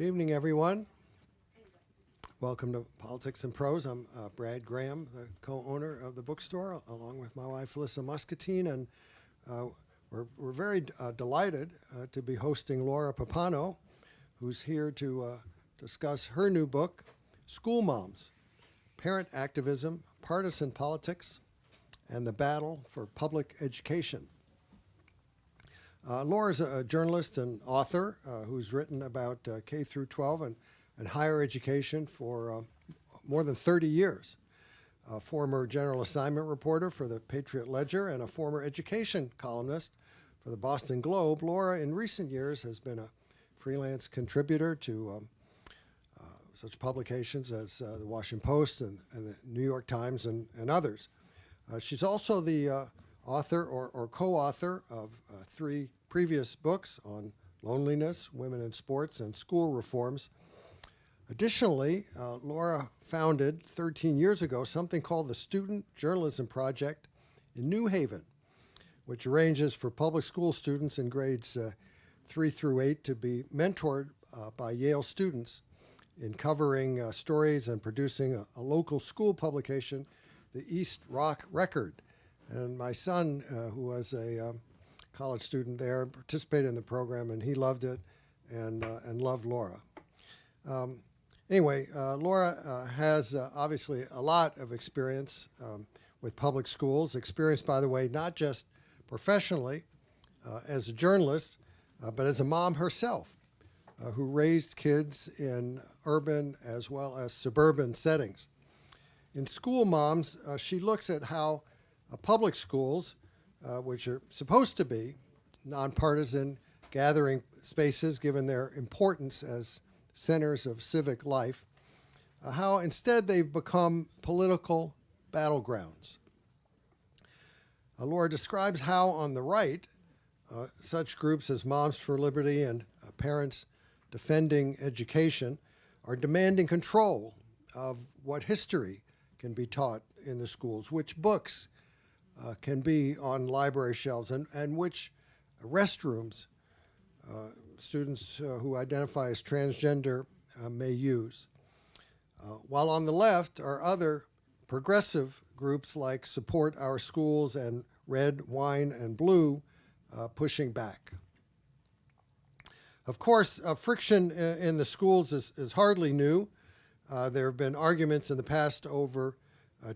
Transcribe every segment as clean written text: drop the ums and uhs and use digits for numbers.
Good evening, everyone. Welcome to Politics and Prose. I'm Brad Graham, the co-owner of the bookstore, along with my wife, Alyssa Muscatine, and we're very delighted to be hosting Laura Pappano, who's here to discuss her new book, School Moms, Parent Activism, Partisan Politics, and the Battle for Public Education. Laura's a journalist and author who's written about K through 12 and higher education for more than 30 years. A former general assignment reporter for the Patriot Ledger and a former education columnist for the Boston Globe, Laura in recent years has been a freelance contributor to such publications as the Washington Post and the New York Times and others. She's also the author or co-author of three previous books on loneliness, women in sports, and school reforms. Additionally, Laura founded 13 years ago something called the Student Journalism Project in New Haven, which arranges for public school students in grades 3 through 8 to be mentored by Yale students in covering stories and producing a local school publication, the East Rock Record. And my son, who was a college student there, participated in the program, and he loved it and loved Laura. Anyway, Laura has obviously a lot of experience with public schools, experience, by the way, not just professionally as a journalist, but as a mom herself, who raised kids in urban as well as suburban settings. In School Moms, she looks at how public schools, which are supposed to be nonpartisan gathering spaces given their importance as centers of civic life, how instead they've become political battlegrounds. Laura describes how on the right, such groups as Moms for Liberty and Parents Defending Education are demanding control of what history can be taught in the schools, which books can be on library shelves, and which restrooms students who identify as transgender may use. While on the left are other progressive groups like Support Our Schools and Red, Wine, and Blue pushing back. Of course, friction in the schools is hardly new. There have been arguments in the past over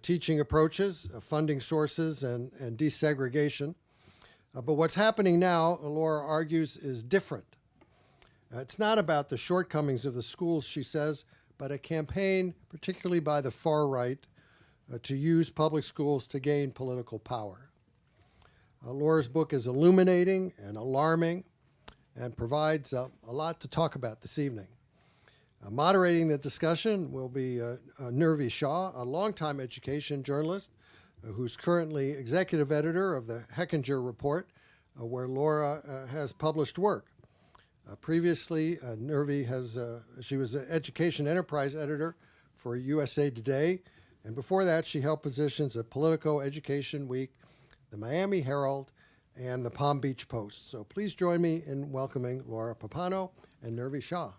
teaching approaches, funding sources, and desegregation. But what's happening now, Laura argues, is different. It's not about the shortcomings of the schools, she says, but a campaign, particularly by the far right, to use public schools to gain political power. Laura's book is illuminating and alarming and provides a lot to talk about this evening. Moderating the discussion will be Nirvi Shah, a longtime education journalist who's currently executive editor of the Hechinger Report, where Laura has published work. Previously, Nirvi she was an education enterprise editor for USA Today, and before that she held positions at Politico, Education Week, the Miami Herald, and the Palm Beach Post. So please join me in welcoming Laura Pappano and Nirvi Shah.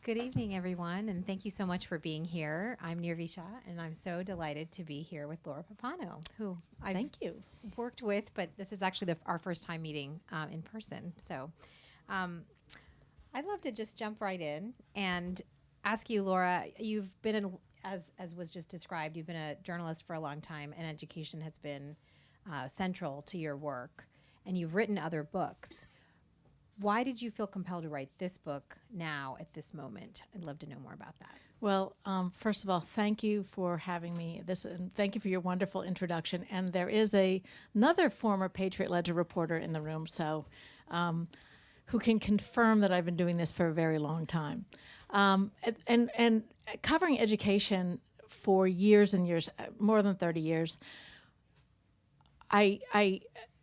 Good evening, everyone, and thank you so much for being here. I'm Nirvi Shah, and I'm so delighted to be here with Laura Pappano, who I've worked with, but this is actually our first time meeting in person. So I'd love to just jump right in and ask you, Laura, you've been, as was just described, you've been a journalist for a long time, and education has been central to your work, and you've written other books. Why did you feel compelled to write this book now at this moment? I'd love to know more about that. Well, first of all, thank you for having me. And thank you for your wonderful introduction. And there is another former Patriot Ledger reporter in the room, so who can confirm that I've been doing this for a very long time. And covering education for years and years, more than 30 years, I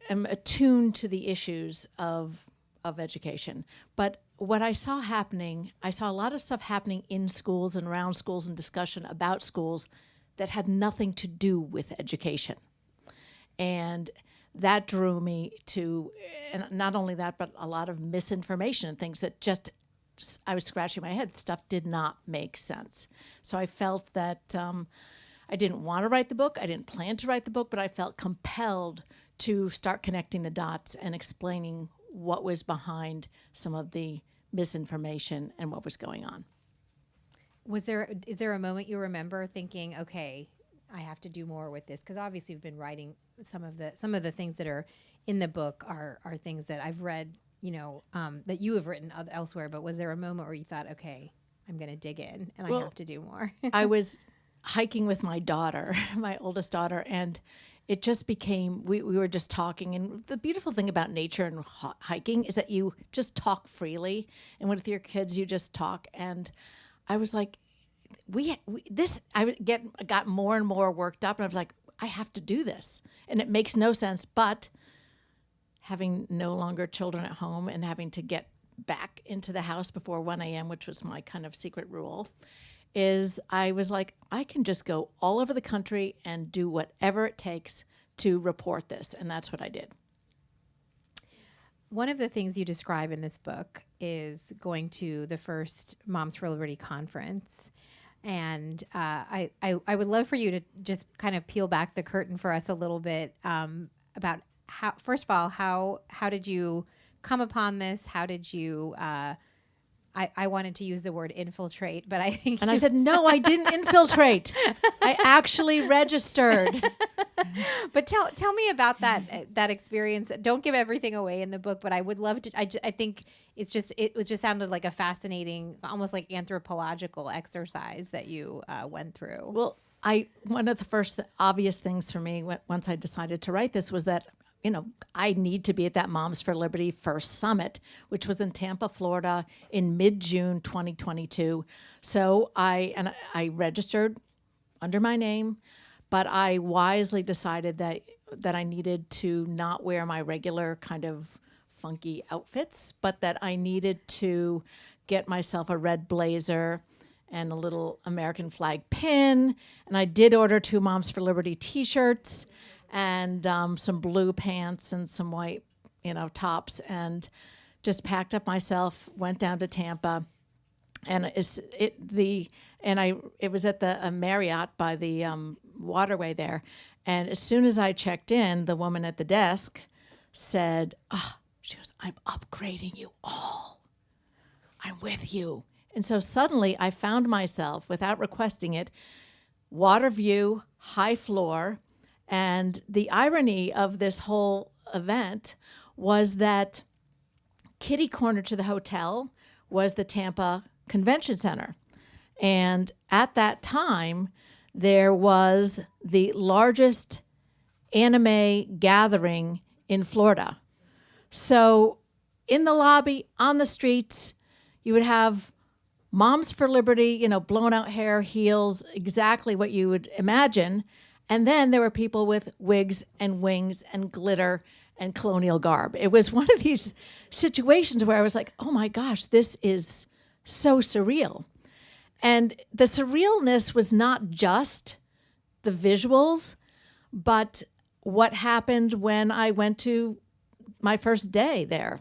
am attuned to the issues of of education. But what I saw happening, I saw a lot of stuff happening in schools and around schools and discussion about schools that had nothing to do with education. And that drew me to, and not only that, but a lot of misinformation and things that just, I was scratching my head. Stuff did not make sense. So I felt that I didn't want to write the book. I didn't plan to write the book, but I felt compelled to start connecting the dots and explaining what was behind some of the misinformation and what was going on. Is there a moment you remember thinking, okay, I have to do more with this? Because obviously you've been writing some of the things that are in the book are things that I've read, that you have written elsewhere. But was there a moment where you thought, okay, I'm going to dig in and I have to do more? I was hiking with my daughter, my oldest daughter, and it just became, we were just talking. And the beautiful thing about nature and hiking is that you just talk freely. And with your kids, you just talk. And I was like, I got more and more worked up. And I was like, I have to do this. And it makes no sense. But having no longer children at home and having to get back into the house before 1 a.m., which was my kind of secret rule, is I was like, I can just go all over the country and do whatever it takes to report this. And that's what I did. One of the things you describe in this book is going to the first Moms for Liberty conference. And I would love for you to just kind of peel back the curtain for us a little bit about how, first of all, how did you come upon this? How did you I wanted to use the word infiltrate, but I think I said, no, I didn't infiltrate. I actually registered. But tell me about that experience. Don't give everything away in the book, but I would love to. I think it just sounded like a fascinating, almost like anthropological exercise that you went through. Well, one of the first obvious things for me once I decided to write this was that, I need to be at that Moms for Liberty first summit, which was in Tampa, Florida in mid-June 2022. So I registered under my name, but I wisely decided that I needed to not wear my regular kind of funky outfits, but that I needed to get myself a red blazer and a little American flag pin. And I did order 2 Moms for Liberty t-shirts and some blue pants and some white, tops, and just packed up myself, went down to Tampa, and it was at the Marriott by the waterway there. And as soon as I checked in, the woman at the desk said, she goes, "I'm upgrading you all. I'm with you." And so suddenly I found myself, without requesting it, water view, high floor. And the irony of this whole event was that kitty corner to the hotel was the Tampa Convention Center. And at that time, there was the largest anime gathering in Florida. So in the lobby, on the streets, you would have Moms for Liberty, blown out hair, heels, exactly what you would imagine. And then there were people with wigs and wings and glitter and colonial garb. It was one of these situations where I was like, oh my gosh, this is so surreal. And the surrealness was not just the visuals, but what happened when I went to my first day there.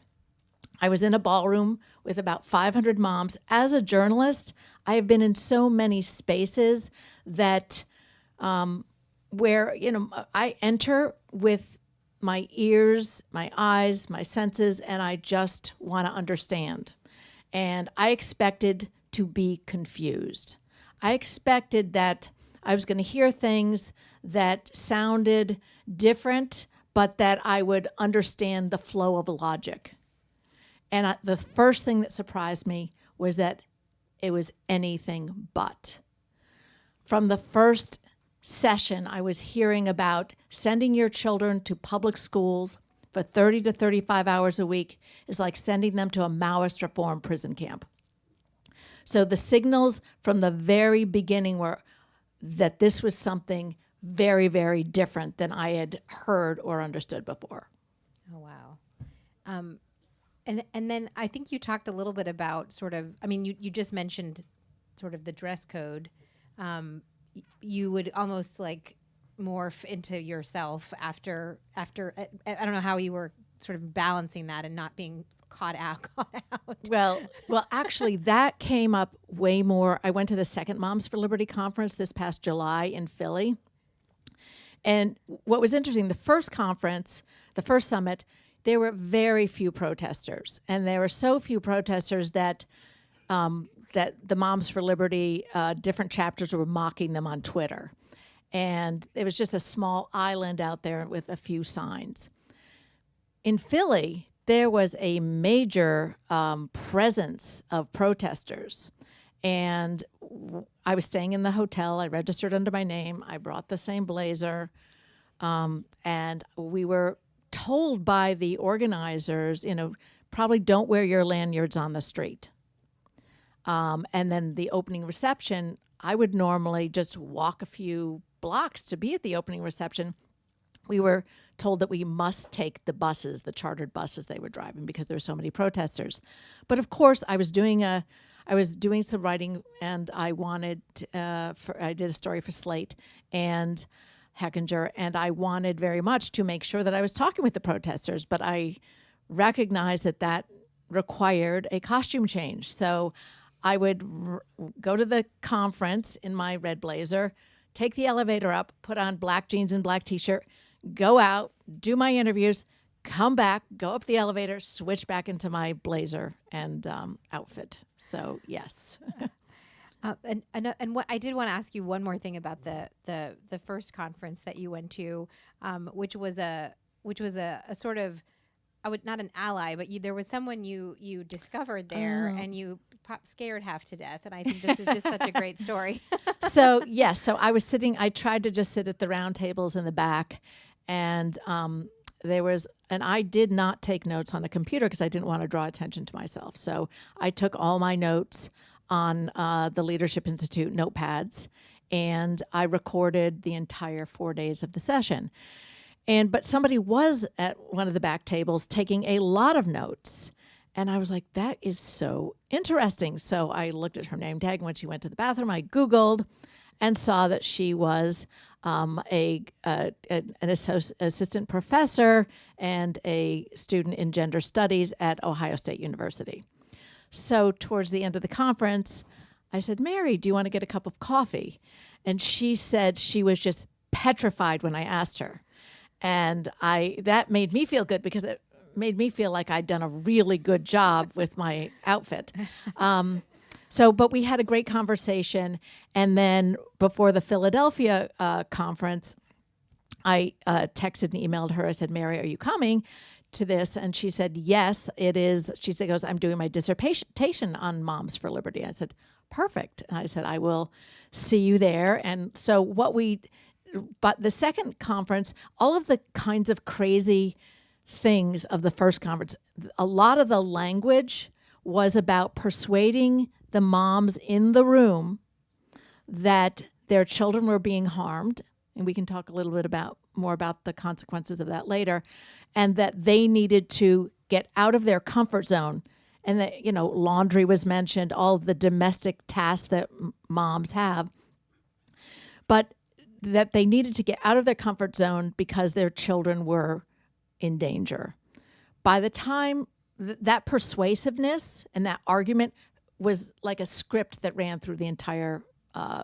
I was in a ballroom with about 500 moms. As a journalist, I have been in so many spaces that where, I enter with my ears, my eyes, my senses, and I just want to understand. And I expected to be confused. I expected that I was going to hear things that sounded different, but that I would understand the flow of logic. And the first thing that surprised me was that it was anything but. From the first session, I was hearing about sending your children to public schools for 30 to 35 hours a week is like sending them to a Maoist reform prison camp. So the signals from the very beginning were that this was something very, very different than I had heard or understood before. Oh, wow. And then I think you talked a little bit about sort of, I mean, you just mentioned sort of the dress code. You would almost like morph into yourself after I don't know how you were sort of balancing that and not being caught out. Well, actually, that came up way more. I went to the second Moms for Liberty conference this past July in Philly. And what was interesting, the first conference, the first summit, there were very few protesters. And there were so few protesters that that the Moms for Liberty different chapters were mocking them on Twitter. And it was just a small island out there with a few signs. In Philly, there was a major presence of protesters. And I was staying in the hotel. I registered under my name. I brought the same blazer. And we were told by the organizers, probably don't wear your lanyards on the street. And then the opening reception, I would normally just walk a few blocks to be at the opening reception. We were told that we must take the buses, the chartered buses they were driving, because there were so many protesters. But of course, I was doing some writing, and I did a story for Slate and Heckinger, and I wanted very much to make sure that I was talking with the protesters, but I recognized that required a costume change. So I would go to the conference in my red blazer, take the elevator up, put on black jeans and black t-shirt, go out, do my interviews, come back, go up the elevator, switch back into my blazer and outfit. So yes. And what I did want to ask you one more thing about the first conference that you went to, which was a sort of, not an ally, but there was someone you discovered there, and you scared half to death. And I think this is just such a great story. So yes, so I tried to just sit at the round tables in the back, and I did not take notes on a computer because I didn't want to draw attention to myself. So I took all my notes on the Leadership Institute notepads, and I recorded the entire 4 days of the session. But somebody was at one of the back tables taking a lot of notes. And I was like, that is so interesting. So I looked at her name tag. When she went to the bathroom, I Googled and saw that she was an assistant professor and a student in gender studies at Ohio State University. So towards the end of the conference, I said, Mary, do you want to get a cup of coffee? And she said she was just petrified when I asked her. And that made me feel good because it made me feel like I'd done a really good job with my outfit. But we had a great conversation. And then before the Philadelphia conference, I texted and emailed her. I said, Mary, are you coming to this? And she said, yes, it is. She goes, I'm doing my dissertation on Moms for Liberty. I said, perfect. And I said, I will see you there. And so but the second conference, all of the kinds of crazy things of the first conference, a lot of the language was about persuading the moms in the room that their children were being harmed, and we can talk a little bit more about the consequences of that later, and that they needed to get out of their comfort zone. And that, laundry was mentioned, all of the domestic tasks that moms have, but that they needed to get out of their comfort zone because their children were in danger. By the time that persuasiveness and that argument was like a script that ran through the entire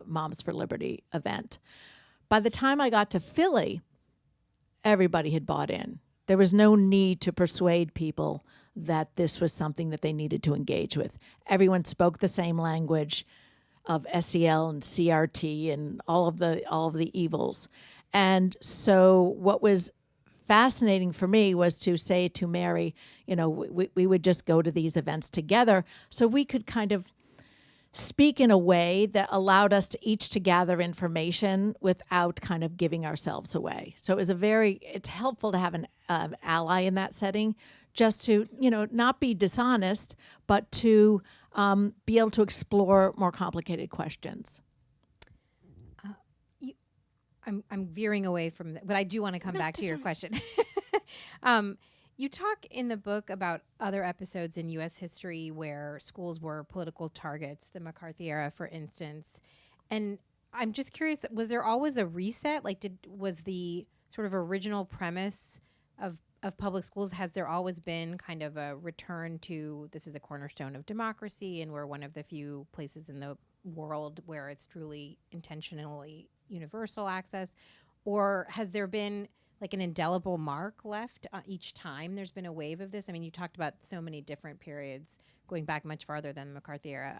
Moms for Liberty event. By the time I got to Philly, everybody had bought in. There was no need to persuade people that this was something that they needed to engage with. Everyone spoke the same language of SEL and CRT and all of the evils. And so what was fascinating for me was to say to Mary, we would just go to these events together so we could kind of speak in a way that allowed us to each to gather information without kind of giving ourselves away. So it's helpful to have an ally in that setting, just to, not be dishonest, but to be able to explore more complicated questions. I'm veering away from that, but I do want to come back to your question. You talk in the book about other episodes in U.S. history where schools were political targets, the McCarthy era, for instance. And I'm just curious, was there always a reset? Like, was the sort of original premise of public schools, has there always been kind of a return to this is a cornerstone of democracy and we're one of the few places in the world where it's truly intentionally universal access? Or has there been like an indelible mark left each time there's been a wave of this? I mean, you talked about so many different periods going back much farther than the McCarthy era.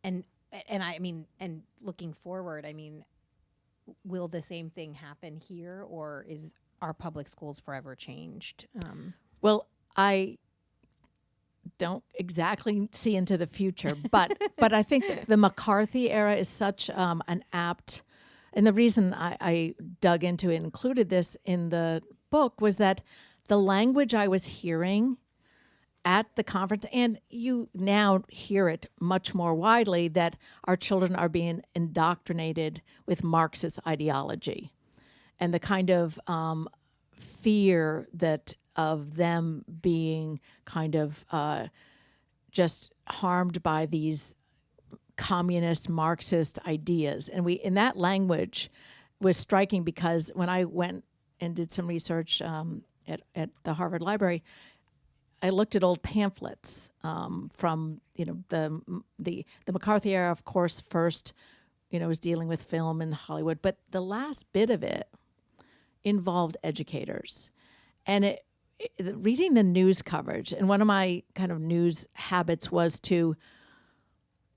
And I mean, and looking forward, I mean, will the same thing happen here, or are public schools forever changed? Well, I don't exactly see into the future, but I think the McCarthy era is such an apt, and the reason I dug into it, included this in the book, was that the language I was hearing at the conference, and you now hear it much more widely, that our children are being indoctrinated with Marxist ideology, and the kind of fear that of them being kind of just harmed by these communist Marxist ideas. And in that language was striking, because when I went and did some research at the Harvard Library, I looked at old pamphlets from the McCarthy era, of course, first was dealing with film in Hollywood, but the last bit of it involved educators. And reading the news coverage, and one of my kind of news habits was to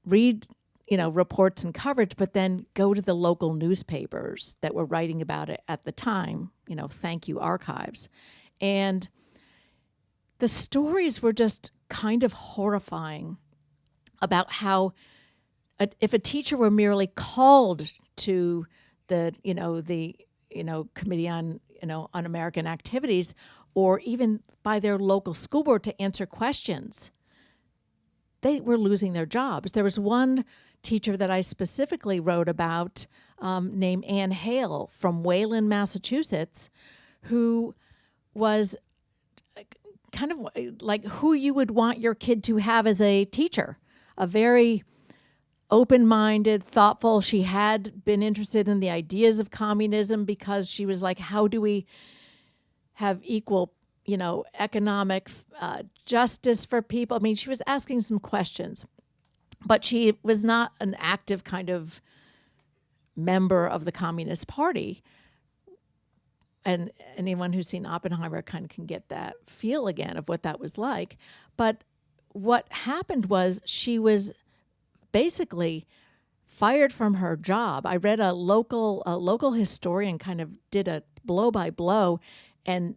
read reports and coverage, but then go to the local newspapers that were writing about it at the time, thank you archives. And the stories were just kind of horrifying about how if a teacher were merely called to the Committee on Un-American Activities, or even by their local school board to answer questions, they were losing their jobs. There was one teacher that I specifically wrote about named Ann Hale from Wayland, Massachusetts, who was kind of like who you would want your kid to have as a teacher, a very open-minded, thoughtful. She had been interested in the ideas of communism because she was like, how do we have equal, economic justice for people? I mean, she was asking some questions, but she was not an active kind of member of the Communist Party. And anyone who's seen Oppenheimer kind of can get that feel again of what that was like. But what happened was she was basically fired from her job. I read a local historian kind of did a blow by blow and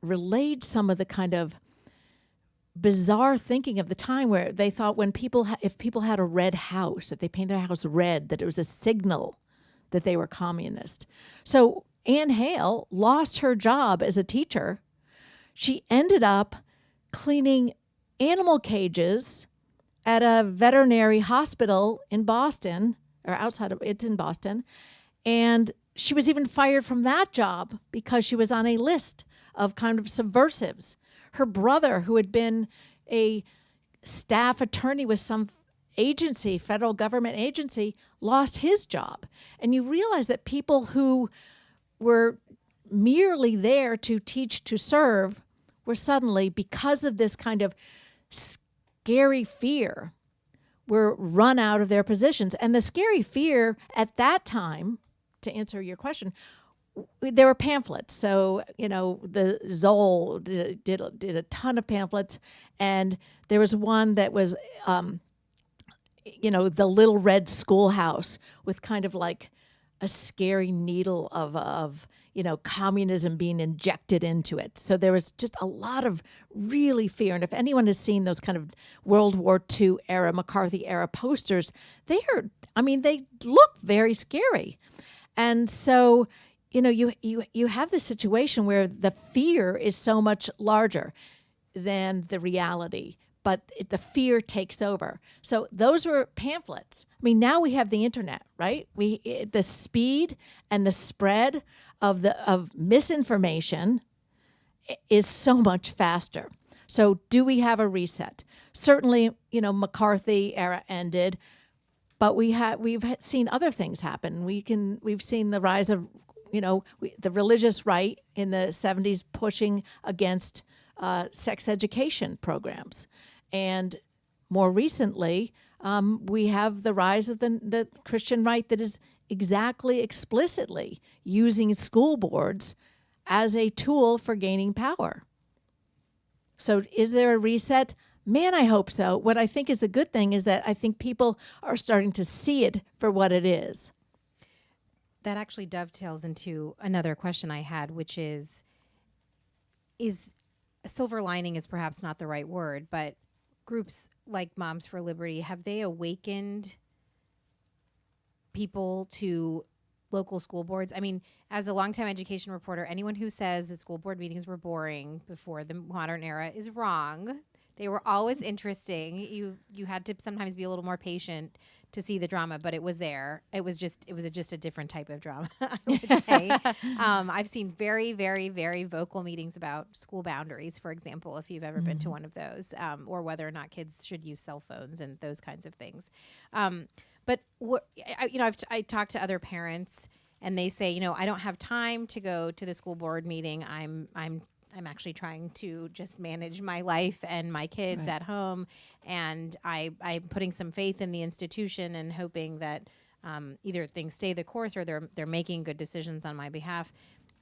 relayed some of the kind of bizarre thinking of the time, where they thought if people had a red house, if they painted a house red, that it was a signal that they were communist. So Ann Hale lost her job as a teacher. She ended up cleaning animal cages at a veterinary hospital in Boston, or it's in Boston. And she was even fired from that job because she was on a list of kind of subversives. Her brother, who had been a staff attorney with some agency, federal government agency, lost his job. And you realize that people who were merely there to teach, to serve, were suddenly, because of this kind of scary fear, were run out of their positions. And the scary fear at that time, to answer your question, there were pamphlets. So, the Zoll did a ton of pamphlets. And there was one that was, the little red schoolhouse with kind of like a scary needle of communism being injected into it. So there was just a lot of really fear. And if anyone has seen those kind of World War II era, McCarthy era posters, they look very scary. And so, you have this situation where the fear is so much larger than the reality, but the fear takes over. So those were pamphlets. I mean, now we have the internet, right? The speed and the spread of misinformation is so much faster. So do we have a reset? Certainly, McCarthy era ended, but we've seen other things happen. We've seen the rise of, the religious right in the 70s pushing against sex education programs. And more recently, we have the rise of the Christian right that is exactly explicitly using school boards as a tool for gaining power. So is there a reset? Man, I hope so. What I think is a good thing is that I think people are starting to see it for what it is. That actually dovetails into another question I had, which is silver lining is perhaps not the right word, but groups like Moms for Liberty, have they awakened people to local school boards? I mean, as a longtime education reporter, anyone who says that school board meetings were boring before the modern era is wrong. They were always interesting. You had to sometimes be a little more patient to see the drama, but it was there. It was just a different type of drama, I would say. I've seen very, very, very vocal meetings about school boundaries, for example, if you've ever been to one of those, or whether or not kids should use cell phones and those kinds of things. But I talked to other parents, and they say, I don't have time to go to the school board meeting. I'm actually trying to just manage my life and my kids at home, and I'm putting some faith in the institution and hoping that either things stay the course or they're making good decisions on my behalf.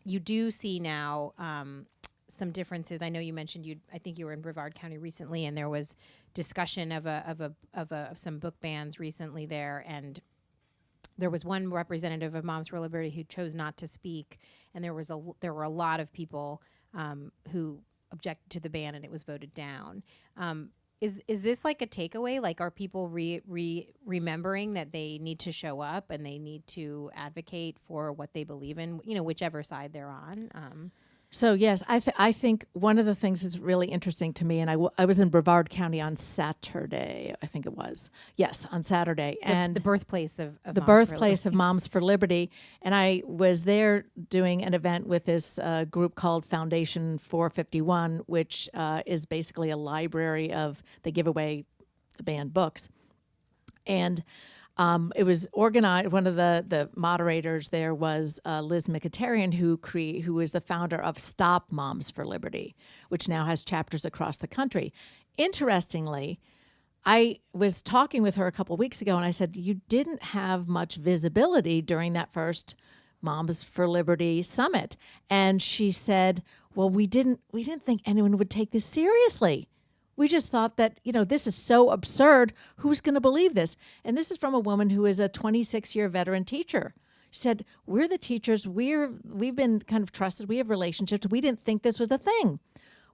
You do see now some differences. I know you mentioned I think you were in Brevard County recently, and there was discussion of some book bans recently there, and there was one representative of Moms for Liberty who chose not to speak, and there were a lot of people who objected to the ban, and it was voted down. Is this like a takeaway? Like, are people remembering that they need to show up and they need to advocate for what they believe in, whichever side they're on? So yes, I think one of the things that's really interesting to me, and I was in Brevard County on Saturday, I think it was. Yes, on Saturday. The birthplace of the birthplace of Moms for Liberty. And I was there doing an event with this group called Foundation 451, which is basically a library they give away the banned books. And it was organized. One of the moderators there was Liz Mkhitaryan, who is the founder of Stop Moms for Liberty, which now has chapters across the country. Interestingly, I was talking with her a couple of weeks ago, and I said, you didn't have much visibility during that first Moms for Liberty summit. And she said, well, we didn't think anyone would take this seriously. We just thought that, this is so absurd. Who's going to believe this? And this is from a woman who is a 26-year veteran teacher. She said, we're the teachers. We've been kind of trusted. We have relationships. We didn't think this was a thing.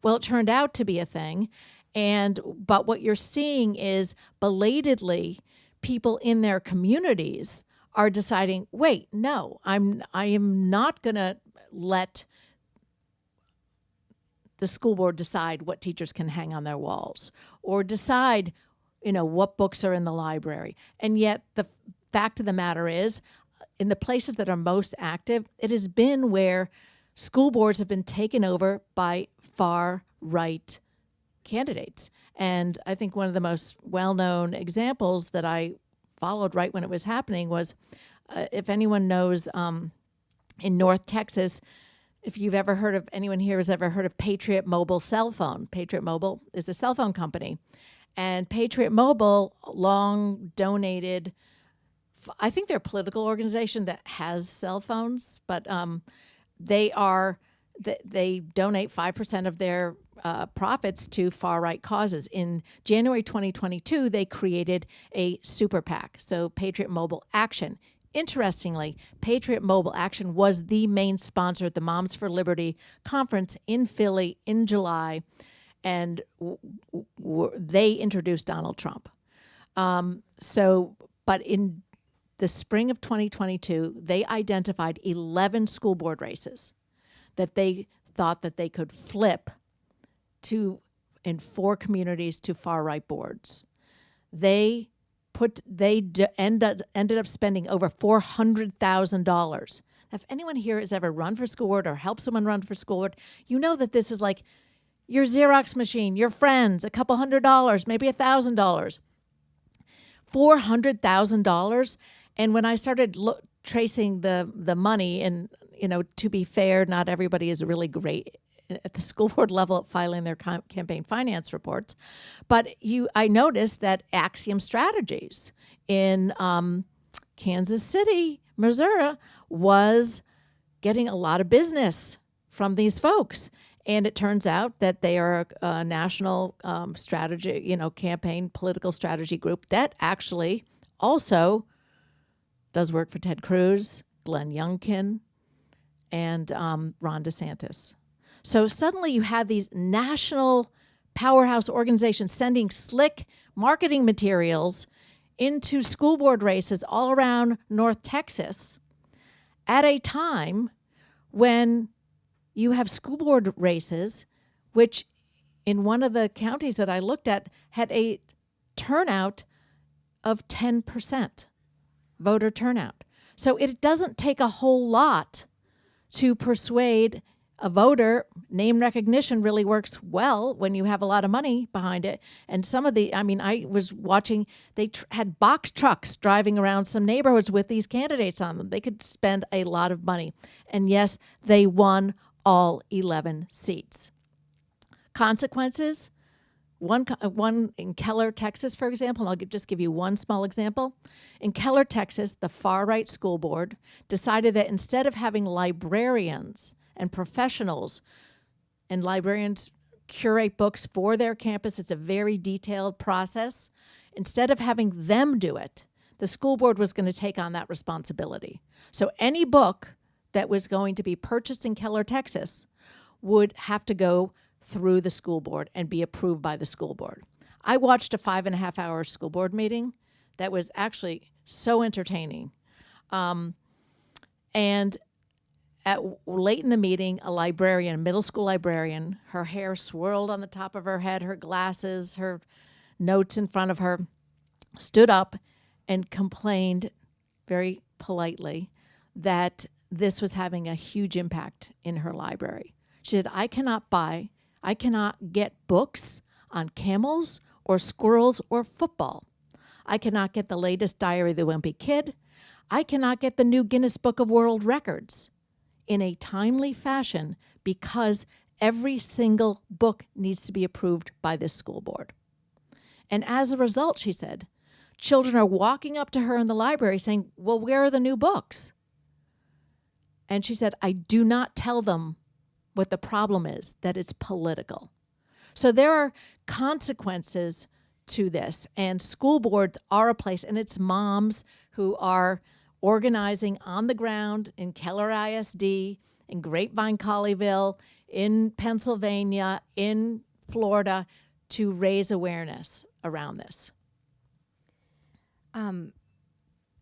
Well, it turned out to be a thing. But what you're seeing is belatedly people in their communities are deciding, wait, no, I am not going to let the school board decide what teachers can hang on their walls or decide, what books are in the library. And yet the fact of the matter is, in the places that are most active, it has been where school boards have been taken over by far-right candidates. And I think one of the most well-known examples that I followed right when it was happening was, if anyone knows, in North Texas, if you've ever heard of, anyone here has ever heard of Patriot Mobile cell phone. Patriot Mobile is a cell phone company. And Patriot Mobile long donated, I think they're a political organization that has cell phones, but they donate 5% of their profits to far-right causes. In January 2022, they created a super PAC, so Patriot Mobile Action. Interestingly, Patriot Mobile Action was the main sponsor at the Moms for Liberty conference in Philly in July, and they introduced Donald Trump. But in the spring of 2022, they identified 11 school board races that they thought that they could flip in 4 communities to far-right boards. Ended up spending over $400,000. if anyone here has ever run for school board or helped someone run for school board, you know that this is like your Xerox machine, your friends, a couple $100, maybe $1,000, $400,000. And when I started tracing the money, and to be fair, not everybody is really great at the school board level at filing their campaign finance reports, but I noticed that Axiom Strategies in Kansas City, Missouri, was getting a lot of business from these folks. And it turns out that they are a national strategy, campaign political strategy group that actually also does work for Ted Cruz, Glenn Youngkin, and Ron DeSantis. So suddenly you have these national powerhouse organizations sending slick marketing materials into school board races all around North Texas at a time when you have school board races, which in one of the counties that I looked at had a turnout of 10%, voter turnout. So it doesn't take a whole lot to persuade a voter. Name recognition really works well when you have a lot of money behind it. And some of I was watching, they had box trucks driving around some neighborhoods with these candidates on them. They could spend a lot of money. And yes, they won all 11 seats. Consequences, one in Keller, Texas, for example, and I'll just give you one small example. In Keller, Texas, the far-right school board decided that instead of having librarians and professionals, and librarians curate books for their campus, it's a very detailed process. Instead of having them do it, the school board was going to take on that responsibility. So any book that was going to be purchased in Keller, Texas, would have to go through the school board and be approved by the school board. I watched a 5.5-hour school board meeting that was actually so entertaining. And late in the meeting, a librarian, a middle school librarian, her hair swirled on the top of her head, her glasses, her notes in front of her, stood up and complained very politely that this was having a huge impact in her library. She said, I cannot get books on camels or squirrels or football. I cannot get the latest Diary of the Wimpy Kid. I cannot get the new Guinness Book of World Records in a timely fashion because every single book needs to be approved by this school board. And as a result, she said, children are walking up to her in the library saying, well, where are the new books? And she said, I do not tell them what the problem is, that it's political. So there are consequences to this, and school boards are a place, and it's moms who are organizing on the ground in Keller ISD, in Grapevine Colleyville, in Pennsylvania, in Florida, to raise awareness around this.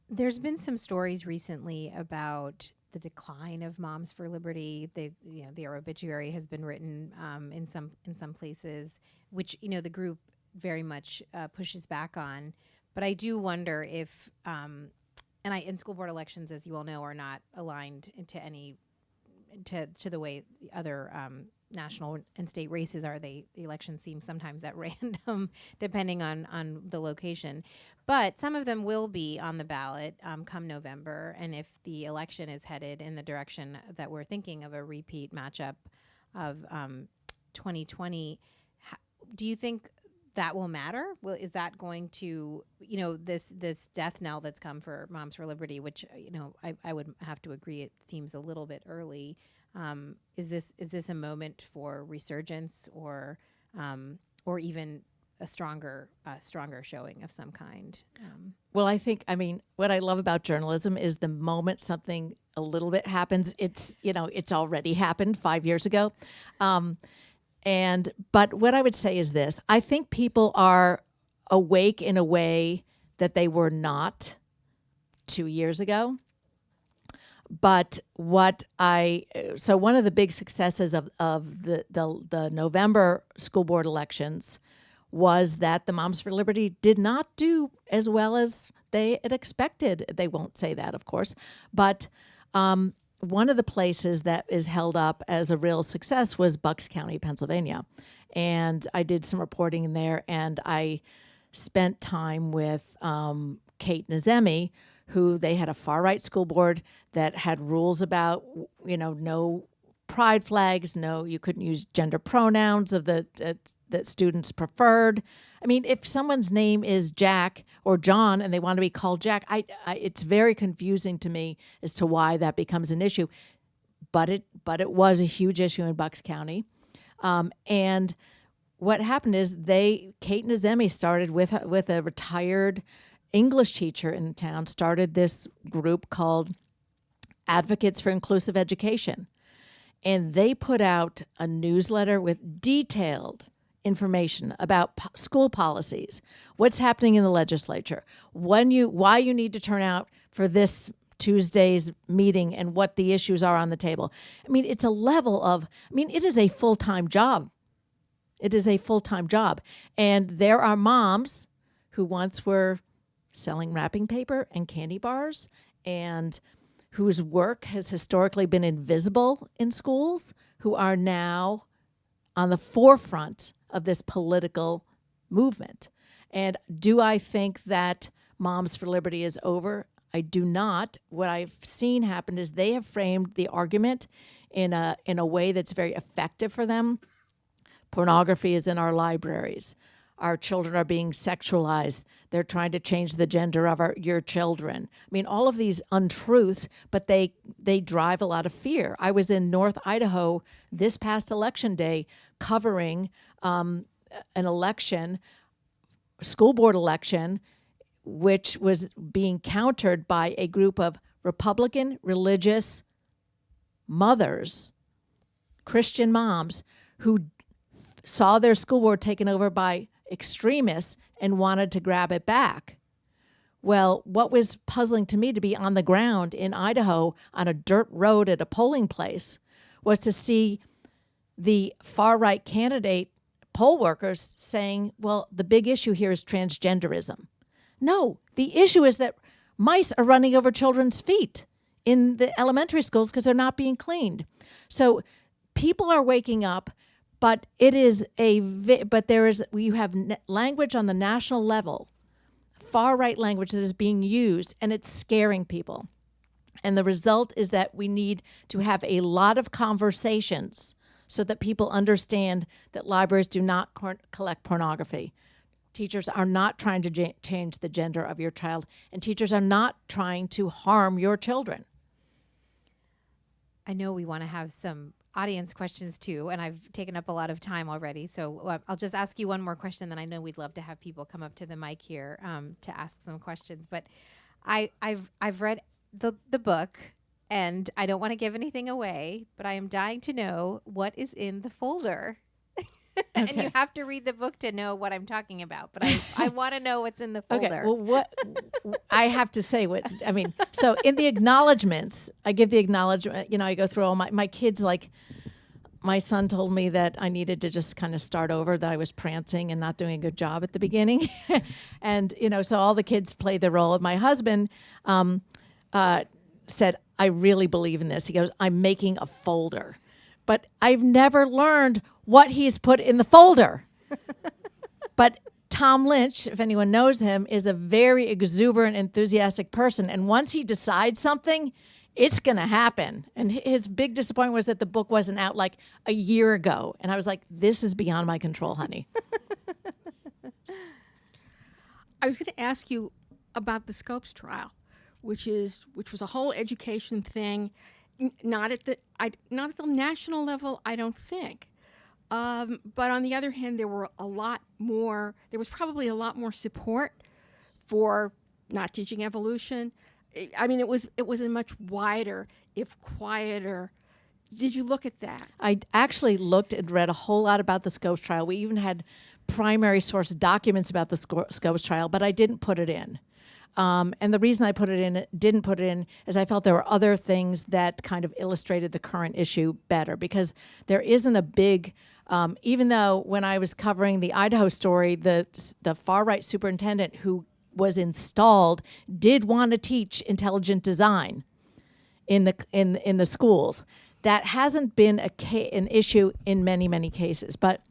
There's been some stories recently about the decline of Moms for Liberty. Their obituary has been written in some places, which the group very much pushes back on. But I do wonder if, and school board elections, as you all know, are not aligned to the way other national and state races are. The elections seem sometimes at random, depending on the location. But some of them will be on the ballot come November. And if the election is headed in the direction that we're thinking of, a repeat matchup of 2020, do you think that will matter? Is that going to, this death knell that's come for Moms for Liberty, which, I would have to agree, it seems a little bit early. Is this a moment for resurgence or even a stronger showing of some kind? Well, what I love about journalism is the moment something a little bit happens, it's already happened 5 years ago. But what I would say is this: I think people are awake in a way that they were not 2 years ago. But one of the big successes of the November school board elections was that the Moms for Liberty did not do as well as they had expected. They won't say that, of course, but one of the places that is held up as a real success was Bucks County, Pennsylvania. And I did some reporting in there, and I spent time with Kate Nazemi, who they had a far-right school board that had rules about, no pride flags, no, you couldn't use gender pronouns of that students preferred. I mean, if someone's name is Jack or John and they want to be called Jack, it's very confusing to me as to why that becomes an issue. But it was a huge issue in Bucks County. And what happened is Kate Nazemi started with a retired English teacher in the town, started this group called Advocates for Inclusive Education. And they put out a newsletter with detailed information about school policies, what's happening in the legislature, why you need to turn out for this Tuesday's meeting and what the issues are on the table. I mean, it's a level of, it is a full-time job. It is a full-time job. And there are moms who once were selling wrapping paper and candy bars and whose work has historically been invisible in schools, who are now on the forefront of this political movement. And do I think that Moms for Liberty is over? I do not. What I've seen happen is they have framed the argument in a way that's very effective for them. Pornography is in our libraries. Our children are being sexualized. They're trying to change the gender of your children. I mean, all of these untruths, but they drive a lot of fear. I was in North Idaho this past election day covering an election, school board election, which was being countered by a group of Republican religious mothers, Christian moms, who saw their school board taken over by extremists and wanted to grab it back. Well, what was puzzling to me to be on the ground in Idaho on a dirt road at a polling place was to see the far-right candidate poll workers saying, well, the big issue here is transgenderism. No, the issue is that mice are running over children's feet in the elementary schools because they're not being cleaned. So people are waking up, but you have language on the national level, far-right language that is being used, and it's scaring people. And the result is that we need to have a lot of conversations so that people understand that libraries do not collect pornography. Teachers are not trying to change the gender of your child, and teachers are not trying to harm your children. I know we want to have some audience questions too, and I've taken up a lot of time already. So I'll just ask you one more question, then I know we'd love to have people come up to the mic here to ask some questions. But I've read the book, and I don't want to give anything away, but I am dying to know what is in the folder. And you have to read the book to know what I'm talking about. But I want to know what's in the folder. Okay, well, what I have to say, so in the acknowledgments, I give the acknowledgement, I go through all my kids, like, my son told me that I needed to just kind of start over, that I was prancing and not doing a good job at the beginning. And, so all the kids played their role. My husband said, I really believe in this. He goes, I'm making a folder. But I've never learned what he's put in the folder. But Tom Lynch, if anyone knows him, is a very exuberant, enthusiastic person. And once he decides something, it's going to happen. And his big disappointment was that the book wasn't out like a year ago. And I was like, this is beyond my control, honey. I was going to ask you about the Scopes trial, which was a whole education thing. Not at the national level, I don't think. But on the other hand, there was probably a lot more support for not teaching evolution. I mean, it was a much wider, if quieter. Did you look at that? I actually looked and read a whole lot about the Scopes trial. We even had primary source documents about the Scopes trial, but I didn't put it in. And the reason I didn't put it in, is I felt there were other things that kind of illustrated the current issue better, because there isn't a big, even though when I was covering the Idaho story, the far-right superintendent who was installed did want to teach intelligent design. in the schools. That hasn't been an issue in many cases, but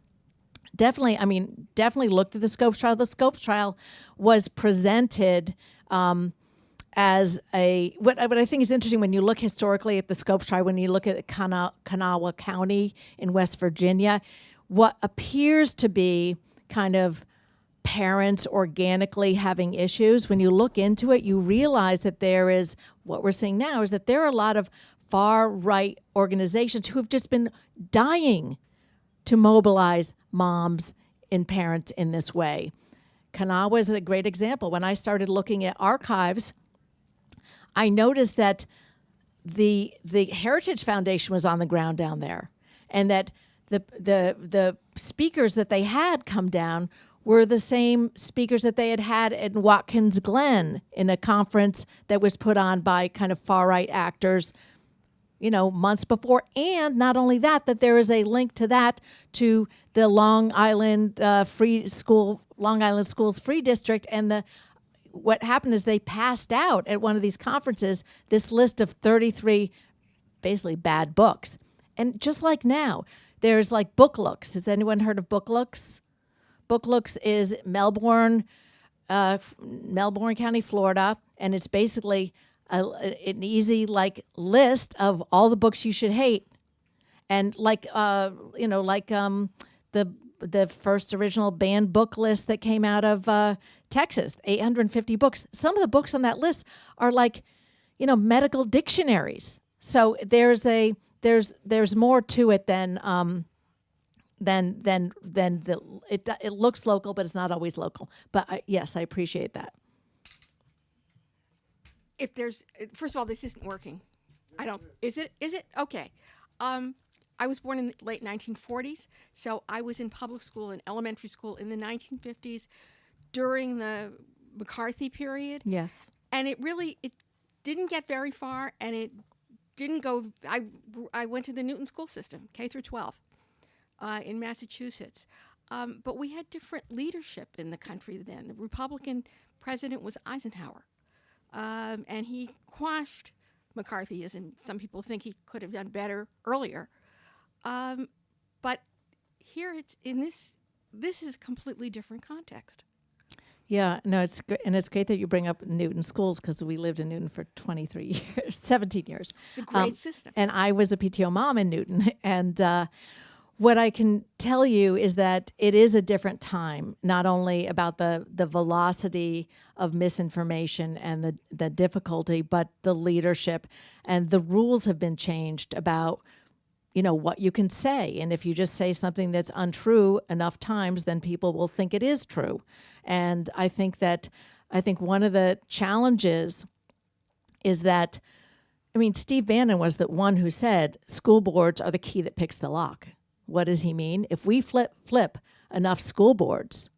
definitely looked at the Scopes trial. The Scopes trial was presented as what I think is interesting when you look historically at the Scopes trial, when you look at Kanawha County in West Virginia, what appears to be kind of parents organically having issues, when you look into it, you realize that what we're seeing now is that there are a lot of far-right organizations who have just been dying to mobilize moms and parents in this way. Kanawha is a great example. When I started looking at archives, I noticed that the Heritage Foundation was on the ground down there, and that the speakers that they had come down were the same speakers that they had in Watkins Glen in a conference that was put on by kind of far-right actors, months before. And not only that there is a link to that to the Long Island Schools Free District. And what happened is they passed out at one of these conferences this list of 33 basically bad books. And just like now, there's like Book Looks. Has anyone heard of Book Looks? Book Looks is Melbourne County, Florida, and it's basically an easy list of all the books you should hate, and the first original banned book list that came out of Texas, 850 books. Some of the books on that list are medical dictionaries. So there's more to it than it looks local, but it's not always local. But yes, I appreciate that. First of all, this isn't working. Is it? Okay. I was born in the late 1940s, so I was in public school and elementary school in the 1950s during the McCarthy period. Yes. And it didn't get very far, and it didn't go. I went to the Newton school system, K through 12. In Massachusetts. But we had different leadership in the country then. The Republican president was Eisenhower. And he quashed McCarthyism. Some people think he could have done better earlier. But here this is a completely different context. Yeah, no, it's great that you bring up Newton schools, because we lived in Newton for 17 years. It's a great system. And I was a PTO mom in Newton, and what I can tell you is that it is a different time, not only about the velocity of misinformation and the difficulty, but the leadership, and the rules have been changed about, what you can say. And if you just say something that's untrue enough times, then people will think it is true. And I think one of the challenges is that, Steve Bannon was the one who said school boards are the key that picks the lock. What does he mean? If we flip enough school boards,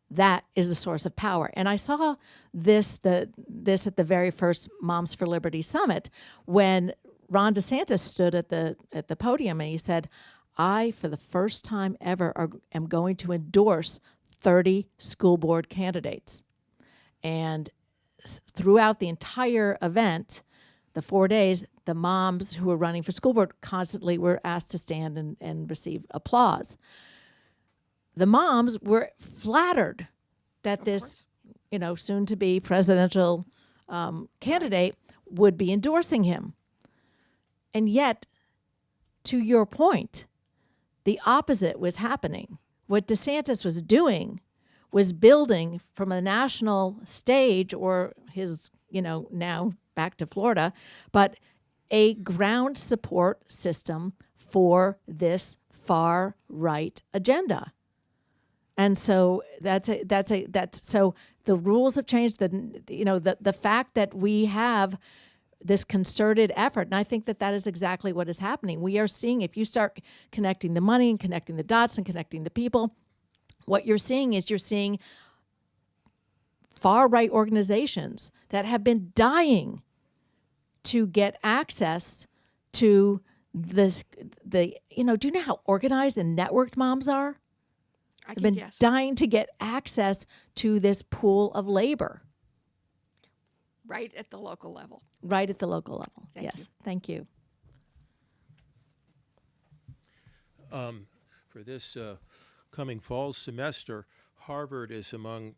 that is the source of power. And I saw this at the very first Moms for Liberty Summit, when Ron DeSantis stood at the podium and he said, I, for the first time ever, am going to endorse 30 school board candidates. And throughout the entire event, the 4 days, the moms who were running for school board constantly were asked to stand and receive applause. The moms were flattered that this, soon-to-be presidential candidate would be endorsing him. And yet, to your point, the opposite was happening. What DeSantis was doing was building from a national stage, or his, now back to Florida, but a ground support system for this far right agenda. And so so the rules have changed. The fact that we have this concerted effort, and I think that is exactly what is happening. We are seeing, if you start connecting the money and connecting the dots and connecting the people, what you're seeing is far right organizations that have been dying to get access to this. Do you know how organized and networked moms are? They've been dying to get access to this pool of labor. right at the local level. Right at the local level. Thank Yes. you. Thank you. For this coming fall semester, Harvard is among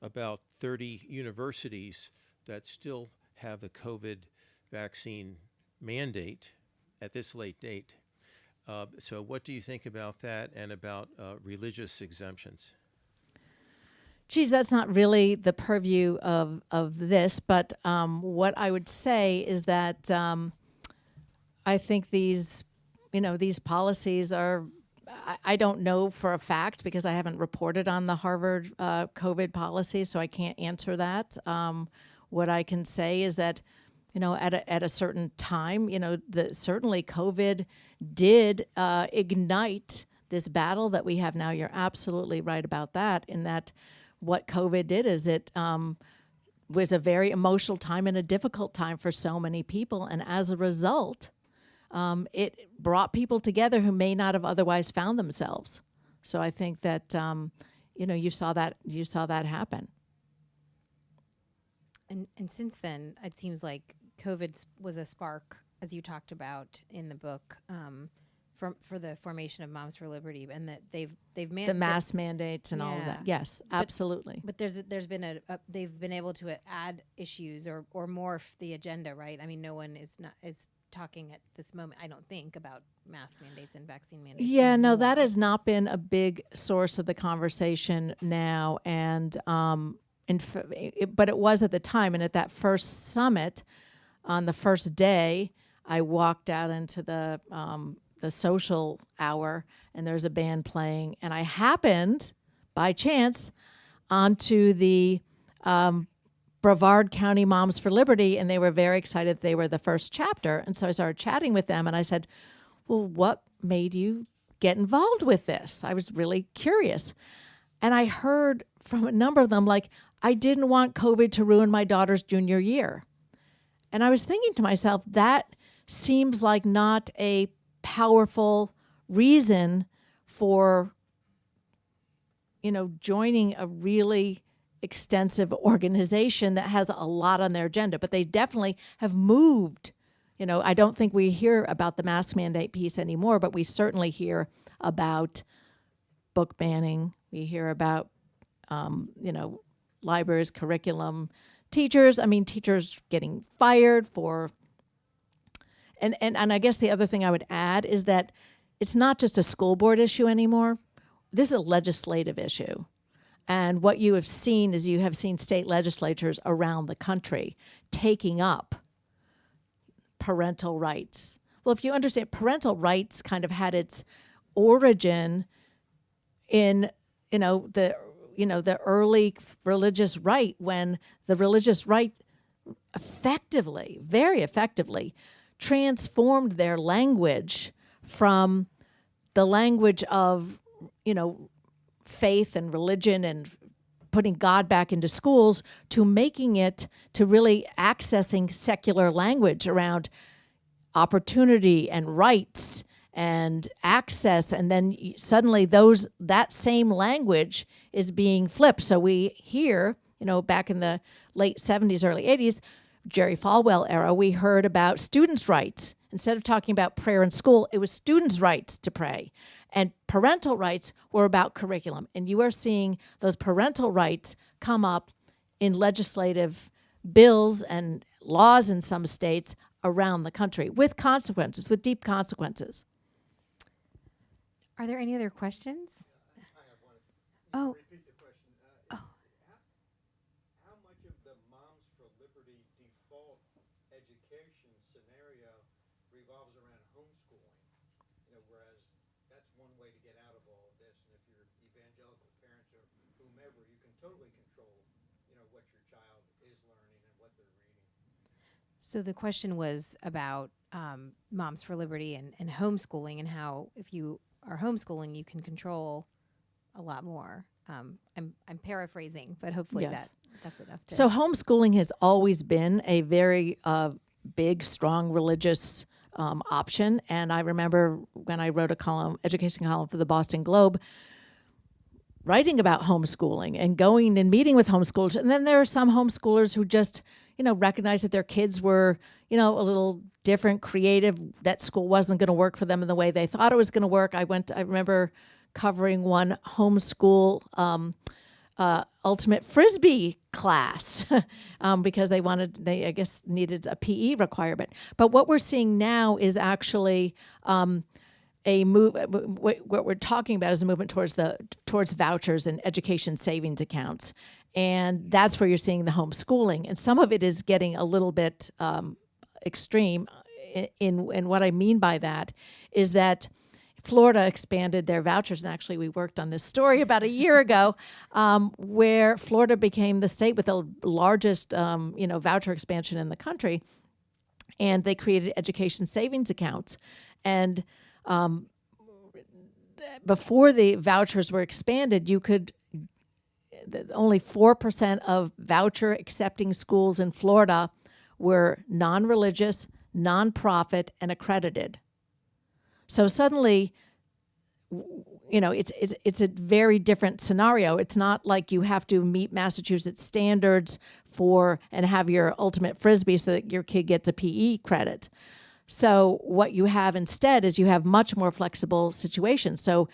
about 30 universities that still have the COVID vaccine mandate at this late date. So what do you think about that and about religious exemptions? Geez, that's not really the purview of this, but what I would say is that I think these policies are, I don't know for a fact because I haven't reported on the Harvard COVID policy, so I can't answer that. What I can say is that, at a certain time, certainly COVID did ignite this battle that we have now. You're absolutely right about that, in that what COVID did is it was a very emotional time and a difficult time for so many people. And as a result, it brought people together who may not have otherwise found themselves. So I think that, you saw that happen. And since then, it seems like COVID was a spark, as you talked about in the book, for the formation of Moms for Liberty, and that they've The mask mandates and all of that. Yes, absolutely. But there's been they've been able to add issues or morph the agenda, right? I mean, no one is talking at this moment, I don't think, about mask mandates and vaccine mandates. Yeah, no, that has not been a big source of the conversation now, and but it was at the time. And at that first summit, on the first day, I walked out into the social hour, and there's a band playing, and I happened by chance onto the Brevard County Moms for Liberty, and they were very excited they were the first chapter. And so I started chatting with them, and I said, well, what made you get involved with this? I was really curious. And I heard from a number of them, like, I didn't want COVID to ruin my daughter's junior year. And I was thinking to myself, that seems like not a powerful reason for, joining a really extensive organization that has a lot on their agenda. But they definitely have moved. I don't think we hear about the mask mandate piece anymore, but we certainly hear about book banning. We hear about, libraries, curriculum, teachers. I mean, teachers getting fired for. And I guess the other thing I would add is that it's not just a school board issue anymore. This is a legislative issue. And what you have seen is you have seen state legislatures around the country taking up parental rights. Well, if you understand, parental rights kind of had its origin in, the early religious right, when the religious right very effectively, transformed their language from the language of, faith and religion and putting God back into schools to making it to really accessing secular language around opportunity and rights and access. And then suddenly that same language is being flipped. So we hear, back in the late 70s, early 80s, Jerry Falwell era, we heard about students' rights. Instead of talking about prayer in school, it was students' rights to pray. And parental rights were about curriculum. And you are seeing those parental rights come up in legislative bills and laws in some states around the country with consequences, with deep consequences. Are there any other questions? I have one. Oh. Repeat the question. How much of the Moms for Liberty default education scenario revolves around homeschooling? Whereas that's one way to get out of all of this. And if you're evangelical parents or whomever, you can totally control, what your child is learning and what they're reading. So the question was about Moms for Liberty and homeschooling, and how if you are homeschooling, you can control a lot more. I'm paraphrasing, but hopefully Yes. that's enough. So homeschooling has always been a very big, strong religious option. And I remember when I wrote a education column for the Boston Globe, writing about homeschooling and going and meeting with homeschoolers. And then there are some homeschoolers who just, recognize that their kids were, a little different, creative, that school wasn't going to work for them in the way they thought it was going to work. I remember covering one homeschool ultimate Frisbee class because they I guess needed a PE requirement. But what we're seeing now is actually a move. What we're talking about is a movement towards vouchers and education savings accounts, and that's where you're seeing the homeschooling. And some of it is getting a little bit extreme. In what I mean by that is that Florida expanded their vouchers, and actually we worked on this story about a year ago, where Florida became the state with the largest, voucher expansion in the country, and they created education savings accounts. And before the vouchers were expanded, only 4% of voucher accepting schools in Florida were non-religious, nonprofit, and accredited. So suddenly, it's a very different scenario. It's not like you have to meet Massachusetts standards and have your ultimate Frisbee so that your kid gets a PE credit. So what you have instead is you have much more flexible situations. So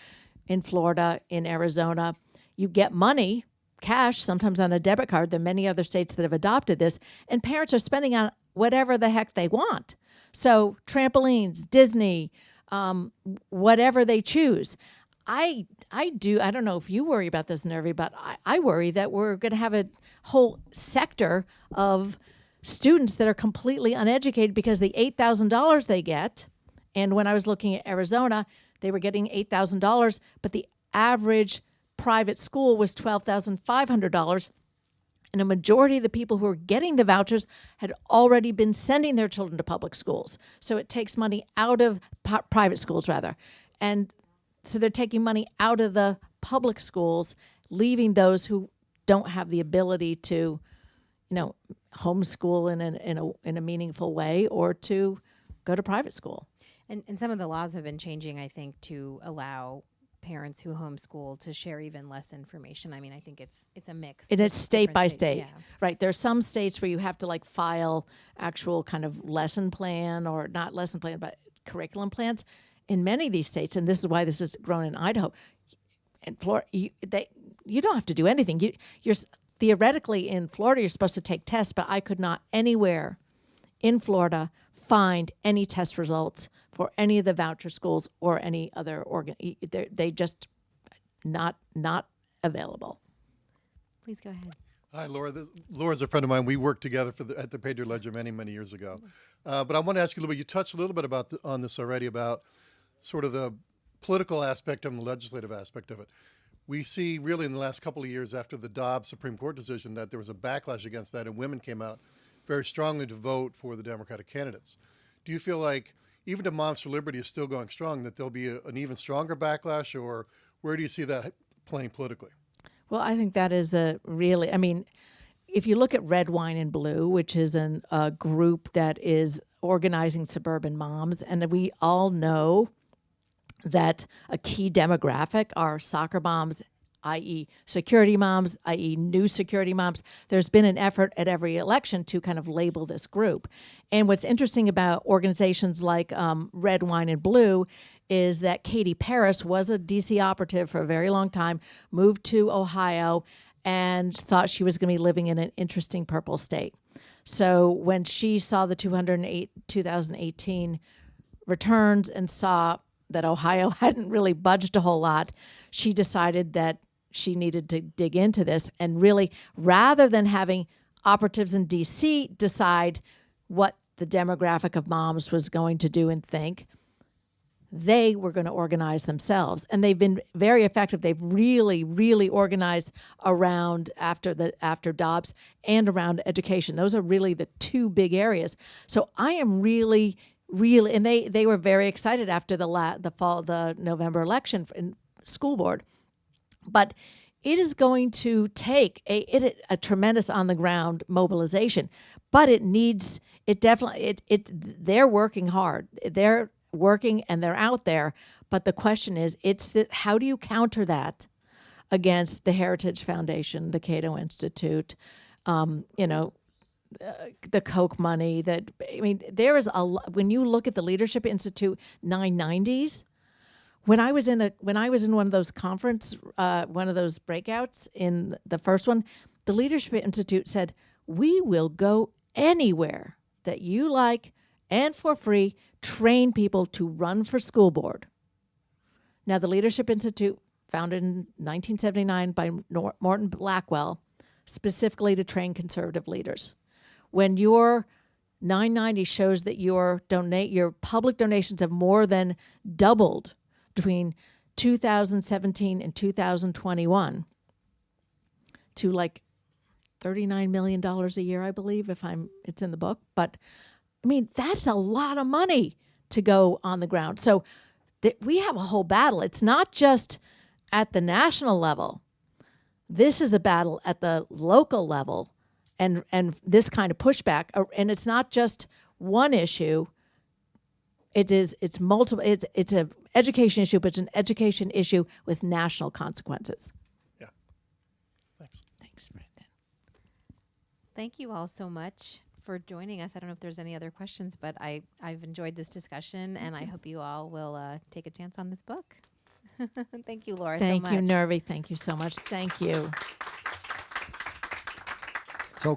in Florida, in Arizona, you get money, cash, sometimes on a debit card. There are many other states that have adopted this, and parents are spending on whatever the heck they want. So trampolines, Disney, whatever they choose. I don't know if you worry about this, Nirvi, but I worry that we're going to have a whole sector of students that are completely uneducated because the $8,000 they get, and when I was looking at Arizona, they were getting $8,000, but the average private school was $12,500. And a majority of the people who are getting the vouchers had already been sending their children to public schools. So it takes money out of private schools, rather. And so they're taking money out of the public schools, leaving those who don't have the ability to, homeschool in a meaningful way or to go to private school. And some of the laws have been changing, I think, to allow parents who homeschool to share even less information. I mean, I think it's a mix. And it's state by state, yeah. Right? There's some states where you have to file actual kind of lesson plan, or not lesson plan, but curriculum plans. In many of these states, and this is why this has grown in Idaho and Florida, you don't have to do anything. You're theoretically in Florida, you're supposed to take tests, but I could not anywhere in Florida find any test results for any of the voucher schools or any other they just not available. Please go ahead. Hi, Laura. Laura's a friend of mine. We worked together at the Patriot Ledger many years ago. But I want to ask you a little bit. You touched a little bit on this already, about sort of the political aspect and the legislative aspect of it. We see really in the last couple of years after the Dobbs Supreme Court decision that there was a backlash against that, and women came out very strongly to vote for the Democratic candidates. Do you feel like, even if Moms for Liberty is still going strong, that there'll be an even stronger backlash, or where do you see that playing politically? Well, I think that is if you look at Red, Wine, and Blue, which is a group that is organizing suburban moms, and we all know that a key demographic are soccer moms, i.e. security moms, i.e. new security moms. There's been an effort at every election to kind of label this group. And what's interesting about organizations like Red, Wine, and Blue is that Katie Paris was a D.C. operative for a very long time, moved to Ohio, and thought she was going to be living in an interesting purple state. So when she saw the 2018 returns and saw that Ohio hadn't really budged a whole lot, she decided that she needed to dig into this, and really, rather than having operatives in D.C. decide what the demographic of moms was going to do and think, they were going to organize themselves. And they've been very effective. They've really organized around after Dobbs and around education. Those are really the two big areas. So I am really, and they were very excited after the November election in school board. But it is going to take a tremendous on the ground mobilization. But they're working hard. They're working and they're out there. But the question is, how do you counter that against the Heritage Foundation, the Cato Institute, the Koch money. There is when you look at the Leadership Institute 990s. When I was in one of those one of those breakouts in the first one, the Leadership Institute said, "We will go anywhere that you like and for free train people to run for school board." Now, the Leadership Institute, founded in 1979 by Morton Blackwell, specifically to train conservative leaders. When your 990 shows that your public donations have more than doubled between 2017 and 2021 to like $39 million a year, I believe, it's in the book. But that's a lot of money to go on the ground. So we have a whole battle. It's not just at the national level. This is a battle at the local level, and this kind of pushback. And it's not just one issue. It's multiple. It's an education issue, but it's an education issue with national consequences. Yeah. Thanks. Thanks, Brandon. Thank you all so much for joining us. I don't know if there's any other questions, but I've enjoyed this discussion, and I hope you all will take a chance on this book. Thank you, Laura, so much. Thank you, Nirvi. Thank you so much. Thank you.